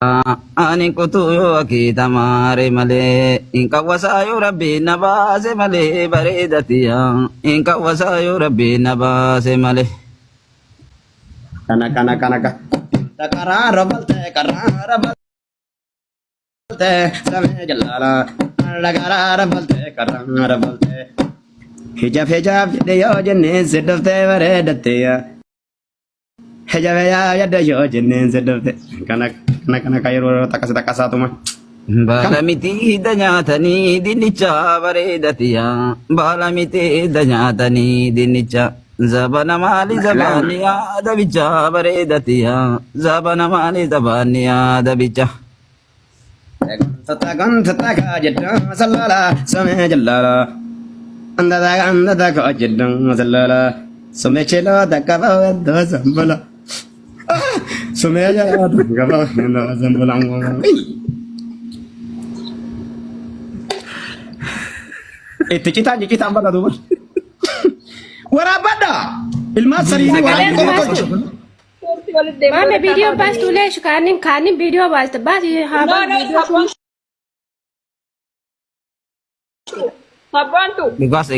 Ani kutu yoo akita mare male inka wasayo rabbi nabase male baredatiya inka wasayo rabbi nabase male kana takarara balte same jalala lagarara balte hijab de yo jenne sedofte baredatiya hijab ya de yo jenne sedofte kana kayro takasa tuma balamiti danyatani dinicha baredatiya balamiti danyatani dinicha zabana mali zabaniya dabicha baredatiya zabana mali zabaniya dabicha Tata jedang salala same jalala anda ka jedang salala same chela takaba do sambala same jala takaba do sambala kita ambala do wara bada ilmasari मैं वीडियो बस तूले खानी वीडियो बस बस हाँ video Apaan tuh? because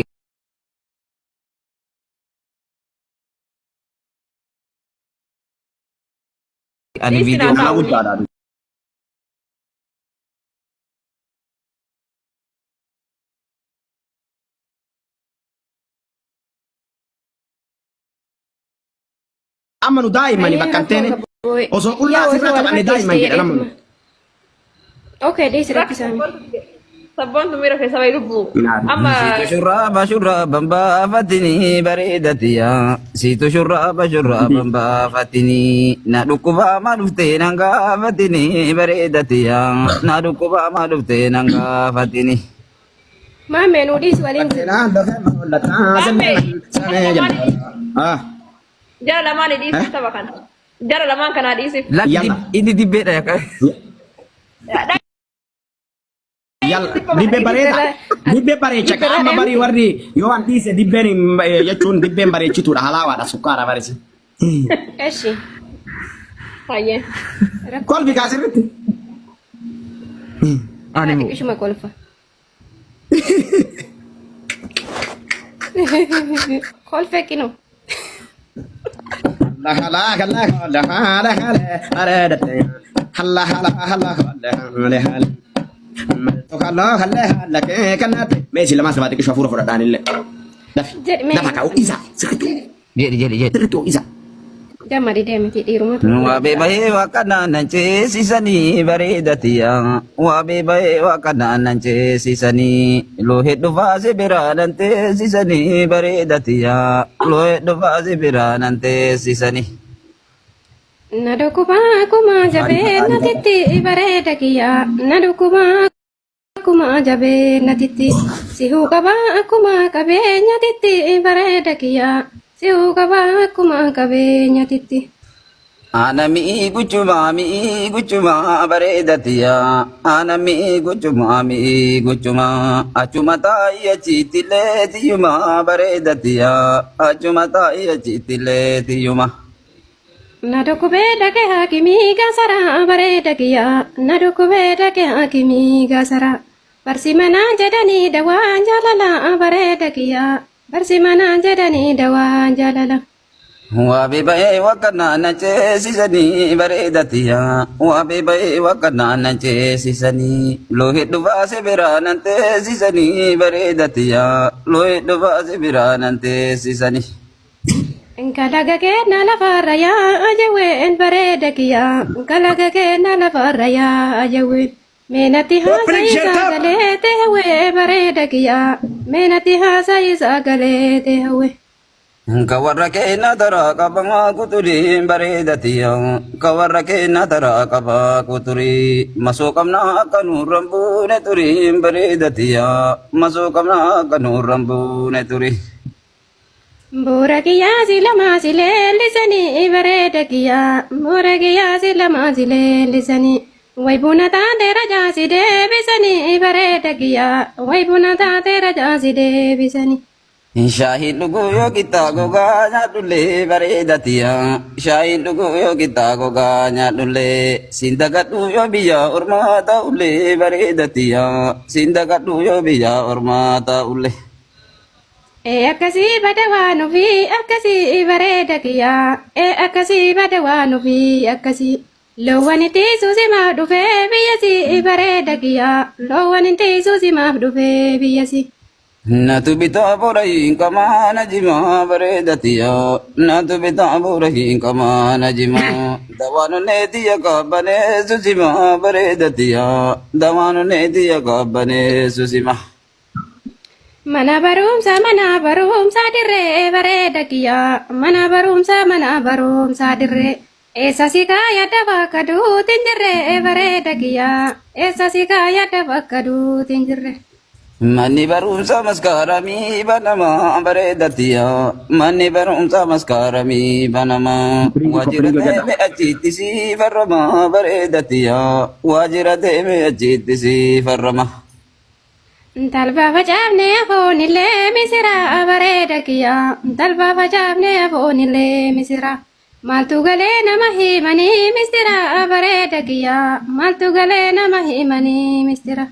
ani video amanu daimani bakkantene osoo qullaa asirra taphanne daaiman jedhan amanu oke deh sudah bisa Sabon tuh mira kayak sampai lubu. Ama shuraba shuraba bafatini baredatiya situ shuraba shuraba bafatini na dukuba malufte nanga fatini baredatiya na dukuba malufte nanga fatini mame nudis walin ah jara lama nih diisi apa kan? Jara lama kan diisi. lagi ini di beda ya kan yal dibbe bareecha ka amma bari warri yo an diise dibbeni jechuun dibbeen bareechituudha halaawaadha sukkaara barisi eshi Aye. kolfi kaasirritti animu cuma kolfa kolfe kino ماشي لما سمعت كيف شافوره فرقان الله دفع كاو إذا سكتو jadi سكتو إذا jama di dem di rumah wabe bae wakana nanche sisani baredatiya wabe bae wakana nanche sisani lohe do fase beranante sisani baredatiya lohe do fase beranante sisani nado kuma jabe natiti bareda kiya nado kuma jabe natiti sihu kaba kuma kabe nyatiti bareda kiya sihu kaba kuma kabe nyatiti anami gucuma baredatiya anami gucuma acumata ya citile tiyuma baredatiya acumata ya citile tiyuma nado kubeda ke hakimi gasara bareda kiya nado kubeda ke hakimi gasara barsimana jadani dawan jalala bareda kiya barsimana jadani dawan jalala wabe bae wakana nache sisani baredatiya wabe bae wakana nache sisani lohe duva se beranante sisani baredatiya lohe duva se beranante sisani kalaga ke nala faraya ajawe en bareda kiya kalaga ke nala faraya ajawe menati hasa isagalete hawe bareda kiya menati hasa isagalete hawe kawarra keena tara qabama kuturi baredatiya kawarra keena tara qaba kuturi masooqamna kanu rambune turi baredatiya masooqamna kanu rambune turi Bora kiya silama lisani bareda kiya bora kiya silama lisani waibuna ta deraja side bisani bareda kiya waibuna ta deraja side bisani Shaahiin dhuguu yoo qixxaa gogaa nyaadhullee bareedatiya. Shaahiin dhuguu yoo qixxaa gogaa nyaadhullee. Siin dagadhuu yoo biyya ormaa ta'ullee bareedatiya. Siin dagadhuu yoo biyya ormaa ta'ullee. Akkasii bada waan ofii akkasii bareeda kiyyaa. Akkasii bada waan ofii akkasii. Loowwan itti suusimaaf dhufee biyyasii bareeda kiyyaa. Loowwan itti suusimaaf dhufee biyyasii. Natu bitaa boora hin qamaa na jimaa bareedatiya. Natu bitaa boora hin qamaa na jimaa. Dawaan neetiya qabbanee suusimaa bareedatiya. Dawaan neetiya qabbanee suusimaa. Mana barumsa dirree bareeda kiyyaa. Mana barumsa dirree. Eessa si kaayadda bakka duutiin jirre bareeda kiyyaa. Eessa si kaayadda bakka duutiin jirre. Manni barumsa maskaaramii banamaa bareedatiya. Manni barumsa maskaaramii banamaa. Waajjira deeme achitti si farrama bareedatiya. Waajjira deeme achitti si farrama. Talba facaafne afoonillee misira bareeda kiyyaa. Talba facaafne afoonillee misira. Maaltu galee nama himanii mistira bareeda kiyyaa. Maaltu galee nama himanii mistira.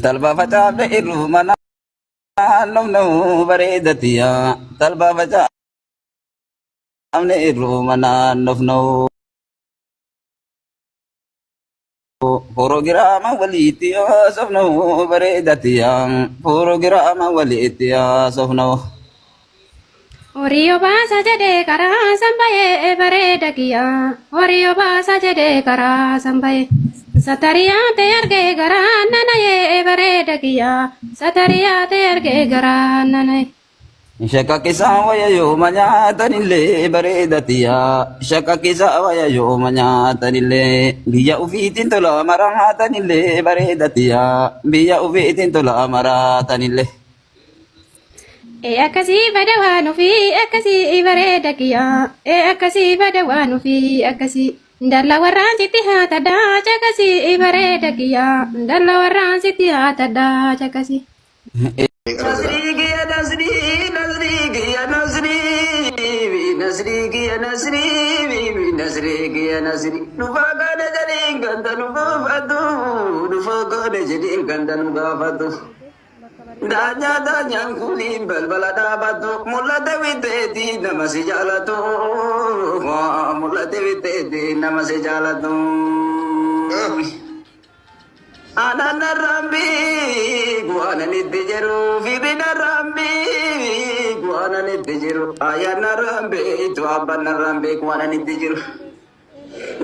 Talba facaafne irruu mana naannoo bareedatiya. Talba facaafne irruu mana naannoo. Proogiraama waliitti haasofnoo bareedatiya. Proogiraama waliitti haasofnoo. Horii obaasa jedhee karaa sambayee bareeda kiyyaa. Horii obaasa jedhee karaa sambayee. Satariyaate argee garaa nanayee bareeda kiyyaa. Satariyaate argee garaa nanayee. Shakkakisaa waya yooma nyaatanillee bareedatiya. Shakkakisaa waya yooma nyaatanillee. Biyya ufiitiin tola maraatanillee bareedatiya. Biyya ufiitiin tola maraatanillee. Akkasii bada waan ofii akkasii bareeda kiyyaa. Akkasii bada waan ofii akkasii. Dalla warraan sitti haata daacha akkasii bareeda kiyyaa. Dalla warraan sitti haata daacha akkasii. Danya kunin balbala dabatu mulata witeti nama si jalatu mulata witeti nama si jalatu anana rambi guana nitijeru firina rambi guana nitijeru ayana rambi itu abana rambi guana nitijeru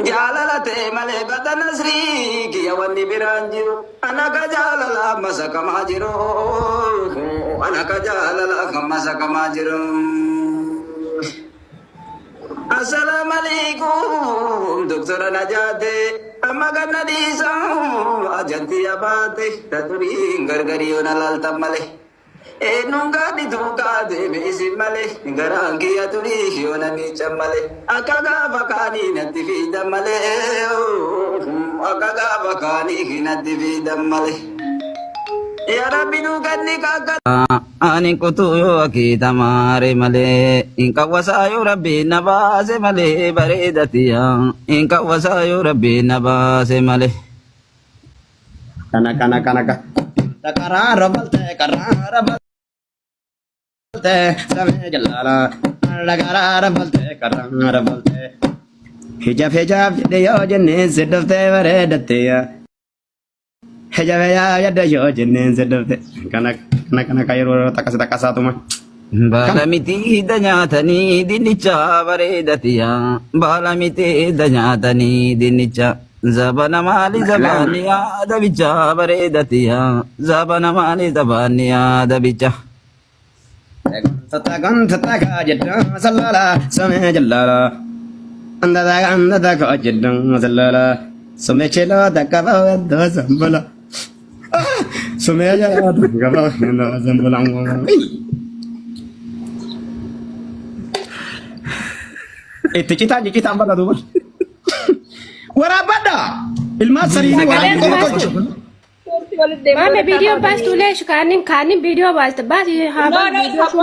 Jalalate male batana sri kiyawani biranjiru anaka jalala masaka majiru anaka jalala masaka majiru Assalamualaikum Dokter Najate amagana disa ajanti abate taturi gargari onalal tamale nunga dituka de besimale garangi aturi yonani chamale akaga bakani nati vidamale akaga bakani nati vidamale ya rabbi nuganni kaka ani kutu yo akita mare male inka wasayo rabbi nabase male baredatiya inka wasayo rabbi nabase male Kana karara Same jalala lagara balte karanga balte hijab de yo jenne sedafte baredate ya hijab ya de yo jenne sedafte kana kayro takasa tuma Balamiti danyatani dinicha baredatiya balamiti danyatani dinicha zabana mali zabaniya dabicha baredatiya zabana mali zabaniya dabicha Tataga jedang salala same jalala anda ka jedang salala same chela takaba do sambala same jala takaba do sambala kita ambala do wara bada ilma sarini wara Mame video bas tu lesh kanin video bas bas haba video tu.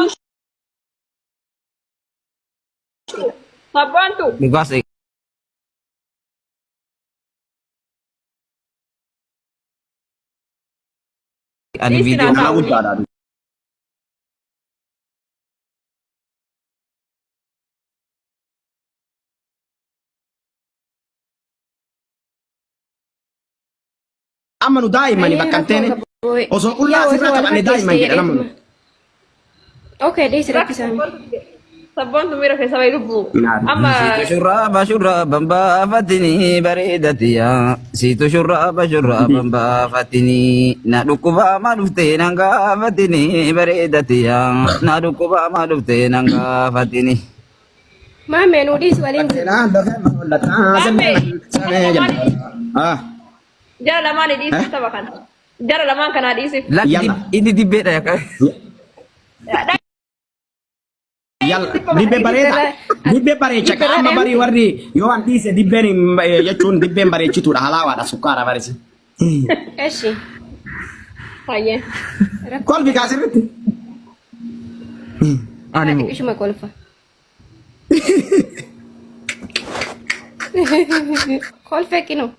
Sabon tu. Because ani Di video sini Nama guddaadha. Amma nu daa'immani bakka hin teene osoo qullaa asirraa taphanne daa'imman jedha namni. Okay, dai sira pisani. Sabon tu mira fesa bayi lubu. Amma shurraba shurraban baafatini bareedatiya siitu shurraaban baafatini na dhukkubaa ma dhuftee nan gaafatini bareedatiya na dhukkubaa ma dhuftee nan gaafatini. Mame nudis walin. jara lama ni di sini tabakan. Jara lama kan di sini. Lakki inni dibbeedha yaqa. Dibbee bareeda. Dibbee bareecha kan amma barii warri yoo an dhiise dibbeen jechuun dibbeen bareechituudha halaawaadha sukkaara barisi. Eshi. Haye. Kolfi kaasirratti. Ani kishuma kolfa. Kolfe kino.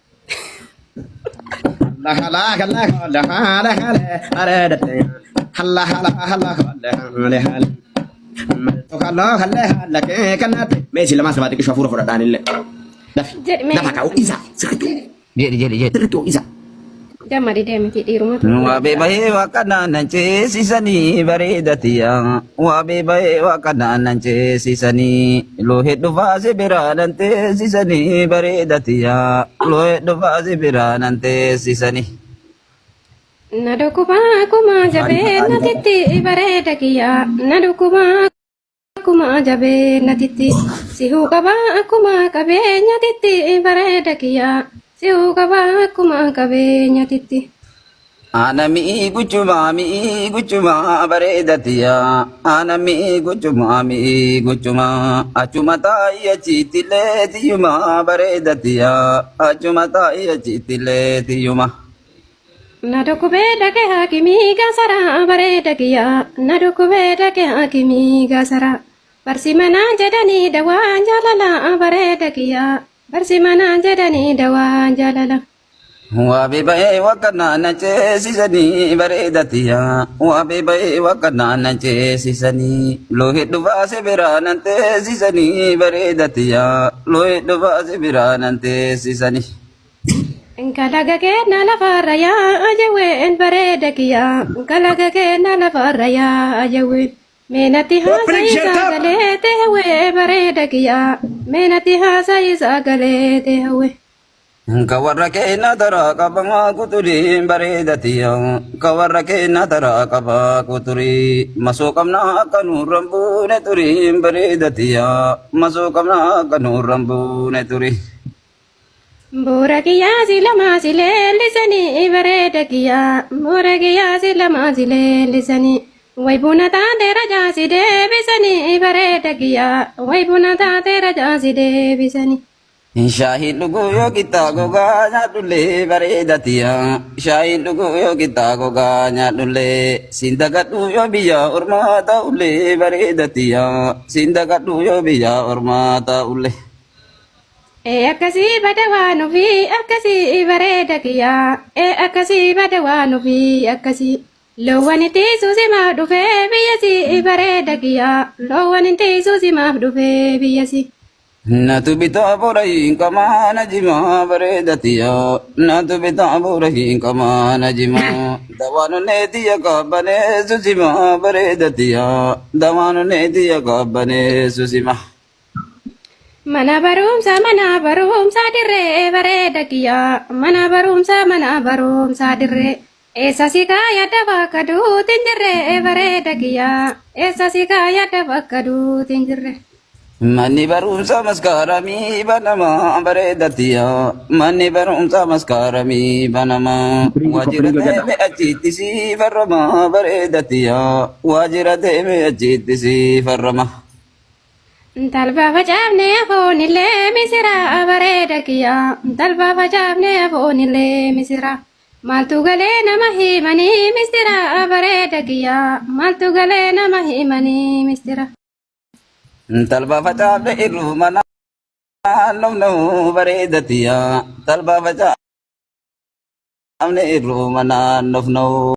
Meesii lamaa sabaati qishoo hafuura fudhadhaan illee. Lafa kaa'u isa sirriitu. Jedhi. Sirriitu isa. Jamari deemti dhiiruma. Waabee bahee waaqanaan nan ceesisanii bareedatiya waabee bahee waaqanaan nan ceesisanii loo hedduu faase biraa nan teessisanii bareedatiya loo hedduu faase biraa nan teessisanii. Na dhukkubaa akkuma jabee natitti bareeda kiyyaa na dhukkubaa akkuma jabee natitti si huqabaa akkuma qabeenyatitti bareeda kiyyaa si huqabaa akkuma qabeenyatitti. Ana mi'i guchuma bareedatiya ana mi'i guchuma achuma taa'ii achitti leetiyuma bareedatiya achuma taa'ii achitti leetiyuma. Na dhukkubee dhaqee hakimii gaasaraa bareeda kiyyaa na dhukkubee dhaqee hakimii gaasaraa barsi manaa jedhanii dawaan jaalala bareeda kiyyaa barsi manaa jedhanii dawaan jaalala. Waabee bahee waaqanaan nan ceesisanii bareedatiya waabee bahee waaqanaan nan ceesisanii loo hedduu baase biraa nan teessisanii bareedatiya loo hedduu baase biraa nan teessisanii. Kalaga keenya lafarra yaa ajaween bareeda kiyyaa kalaga keenya lafarra yaa ajaween meenatti haasa'i sagalee teewee bareeda kiyyaa meenatti haasa'i sagalee teewee. Kawarra keenya taraa qabaa kuturiin bareedatiya kawarra keenya taraa qabaa kuturii masoo qabnaa akka nurraan buune turiin bareedatiya masoo qabnaa akka nurraan buune turii. Boora kiyyaa si lamaa si leellisanii bareeda kiyyaa boora kiyyaa si lamaa si leellisanii way buna taatee rajaa si deebisanii bareeda kiyyaa way buna taatee rajaa si deebisanii. Shaahiin dhuguu yoo qixxaa gogaa nyaadhullee bareedatiya shaahiin dhuguu yoo qixxaa gogaa nyaadhullee siin dagadhuu yoo biyya ormaa ta'ullee bareedatiya siin dagadhuu yoo biyya ormaa ta'ullee. Akkasii bada waan ofii akkasii bareeda kiyyaa akkasii bada waan ofii akkasii loowwan itti suusimaaf dhufee biyyasii bareeda kiyyaa loowwan itti suusimaaf dhufee biyyasii. Natu bitaa boora hin qamaa na jimaa bareedatiya natu bitaa boora hin qamaa na jimaa dawaan neetiya qabbanee suusimaa bareedatiya dawaan neetiya qabbanee suusimaa. Mana barumsa dirree bareeda kiyyaa mana barumsa dirree eessa si kaayadda bakka duutiin jirre bareeda kiyyaa eessa si kaayadda bakka duutiin jirre. Manni barumsa maskaaramii banamaa bareedatiya manni barumsa maskaaramii banamaa waajjira deeme achitti si farrama bareedatiya waajjira deeme achitti si farrama. Talba facaafnee afoonillee misira bareeda kiyyaa talba facaafnee afoonillee misira Maaltu galee nama himanii mistira bareeda kiyyaa maaltu galee nama himanii mistira. Talba facaafne irru mana nofna'u bareedatiya. Talba facaafne irru mana nofna'u.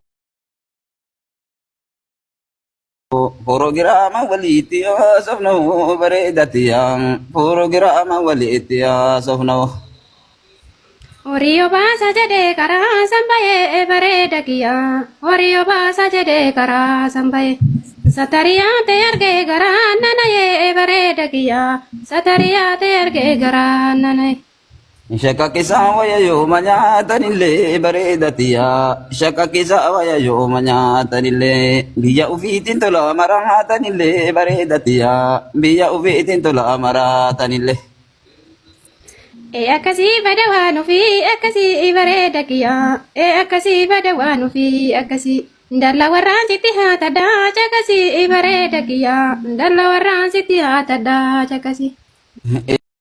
Proogiraama waliitti haasofna'u bareedatiya. Proogiraama waliitti haasofna'u. Horii obaasa jedhee karaa sambayee bareeda kiyyaa horii obaasa jedhee karaa sambayee. Satariyaa ta'e argee garaa nanayee bareeda kiyyaa satariyaa ta'e argee garaa nanayee. Shakkakisaa waya yooma nyaatanillee bareedatiya. Shakkakisaa waya yooma nyaatanillee biyya ufiitiin tola maraatanillee bareedatiya. Biyya ufiitiin tola maraatanillee. Akkasii bada waan ofii akkasii bareeda kiyyaa akkasii bada waan ofii akkasii. Dalla warraan sitti haata daacha akkasii bareeda kiyyaa dalla warraan sitti haata daacha akkasii.